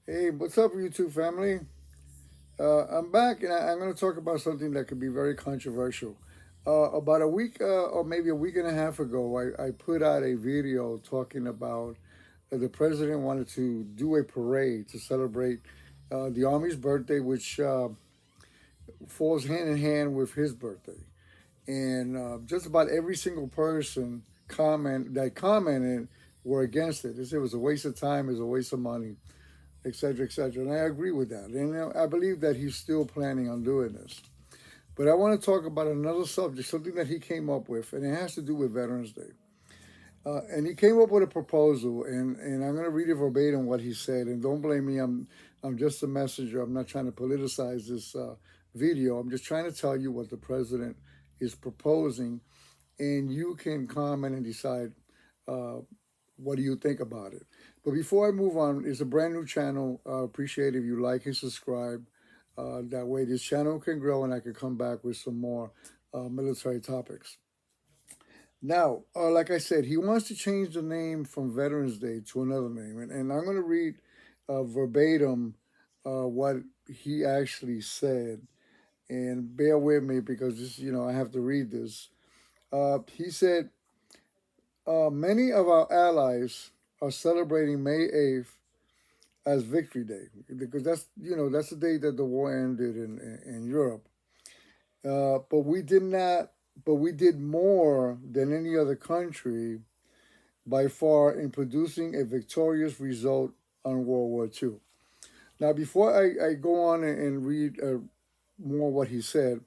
Hey, what's up, YouTube family? I'm back, and I'm going to talk about something that could be very controversial. About a week, or maybe a week and a half ago, I put out a video talking about the president wanted to do a parade to celebrate the Army's birthday, which falls hand in hand with his birthday. And just about every single person commented were against it. They said it was a waste of time, it was a waste of money, etc., etc. And I agree with that. And I believe that he's still planning on doing this. But I want to talk about another subject, something that he came up with, and it has to do with Veterans Day. And he came up with a proposal, and I'm going to read it verbatim what he said. And don't blame me, I'm just a messenger. I'm not trying to politicize this video. I'm just trying to tell you what the president is proposing, and you can comment and decide uh, what do you think about it. But before I move on, it's a brand new channel. I appreciate if you like and subscribe. That way this channel can grow and I can come back with some more military topics. Now, like I said, he wants to change the name from Veterans Day to another name. And I'm going to read verbatim what he actually said. And bear with me because this, I have to read this. He said, many of our allies are celebrating May 8th as Victory Day because that's the day that the war ended in Europe. But we did not. But we did more than any other country by far in producing a victorious result on World War II. Now, before I go on and read more what he said,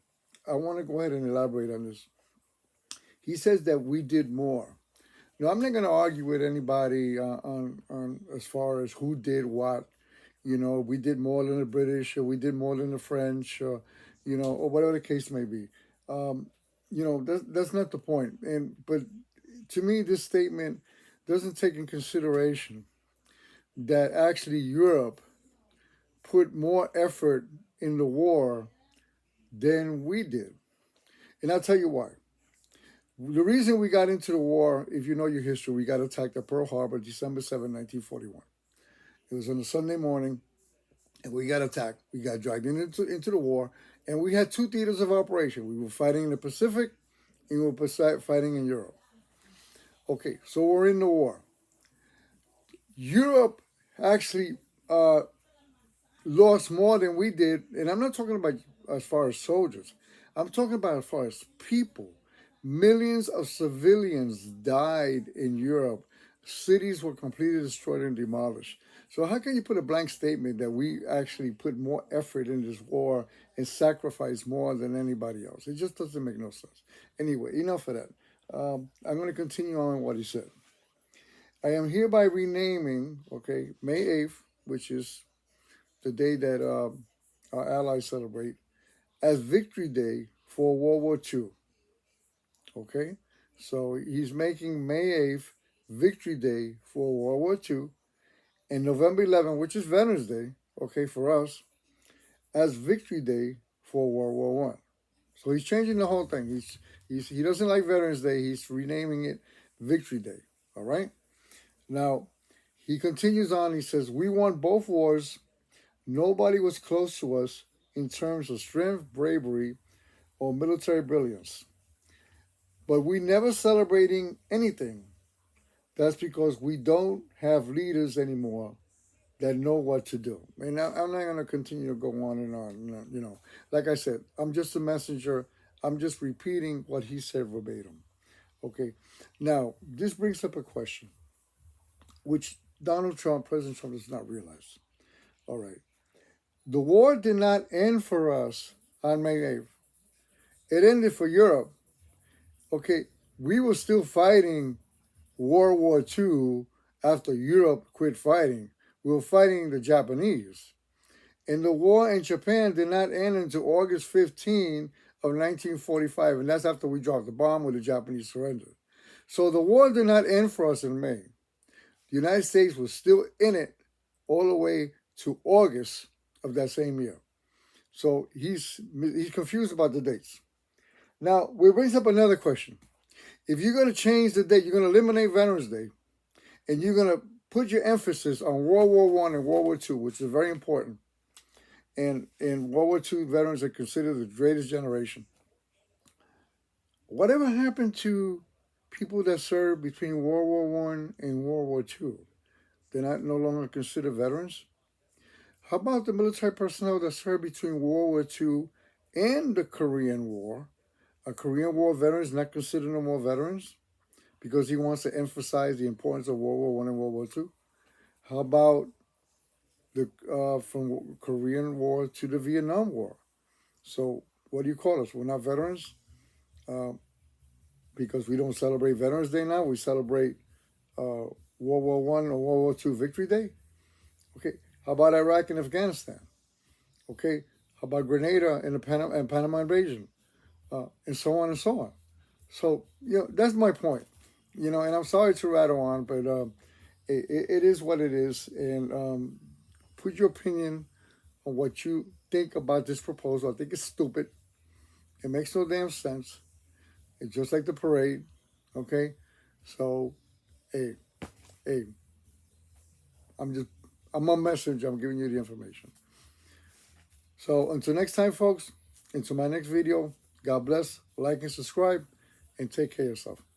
I want to go ahead and elaborate on this. He says that we did more. Now, I'm not going to argue with anybody on as far as who did what. We did more than the British, or we did more than the French, or whatever the case may be. That's not the point. But to me, this statement doesn't take in consideration that actually Europe put more effort in the war than we did. And I'll tell you why. The reason we got into the war, if you know your history, we got attacked at Pearl Harbor, December 7, 1941. It was on a Sunday morning, and we got attacked. We got dragged into the war, and we had two theaters of operation. We were fighting in the Pacific, and we were fighting in Europe. Okay, so we're in the war. Europe actually lost more than we did, and I'm not talking about as far as soldiers. I'm talking about as far as people. Millions of civilians died in Europe. Cities were completely destroyed and demolished. So how can you put a blank statement that we actually put more effort in this war and sacrificed more than anybody else? It just doesn't make no sense. Anyway, enough of that. I'm going to continue on what he said. I am hereby renaming, May 8th, which is the day that our allies celebrate, as Victory Day for World War II. Okay? So he's making May 8th Victory Day for World War II, and November 11th, which is Veterans Day, for us, as Victory Day for World War One. So he's changing the whole thing. He doesn't like Veterans Day. He's renaming it Victory Day. All right? Now, he continues on. He says, we won both wars. Nobody was close to us in terms of strength, bravery, or military brilliance. But we never celebrating anything. That's because we don't have leaders anymore that know what to do. And I'm not going to continue to go on and on. Like I said, I'm just a messenger. I'm just repeating what he said verbatim. Okay. Now, this brings up a question, which President Trump does not realize. All right. The war did not end for us on May 8th. It ended for Europe. Okay. We were still fighting World War II after Europe quit fighting. We were fighting the Japanese. And the war in Japan did not end until August 15 of 1945, and that's after we dropped the bomb with the Japanese surrender. So the war did not end for us in May. The United States was still in it all the way to August of that same year. So he's confused about the dates. Now, we brings up another question. If you're going to change the date, you're going to eliminate Veterans Day, and you're going to put your emphasis on World War One and World War Two, which is very important. And in World War II, veterans are considered the greatest generation. Whatever happened to people that served between World War One and World War Two? They're not no longer considered veterans. How about the military personnel that served between World War II and the Korean War? A Korean War veteran is not considered no more veterans because he wants to emphasize the importance of World War One and World War II. How about the from Korean War to the Vietnam War? So what do you call us? We're not veterans because we don't celebrate Veterans Day now. We celebrate World War One or World War II Victory Day. Okay. How about Iraq and Afghanistan? Okay. How about Grenada and the Panama invasion? And so on and so on. So, that's my point. And I'm sorry to rattle on, but it is what it is. And put your opinion on what you think about this proposal. I think it's stupid. It makes no damn sense. It's just like the parade. Okay? So, hey, I'm a messenger. I'm giving you the information. So until next time, folks, until my next video, God bless, like and subscribe, and take care of yourself.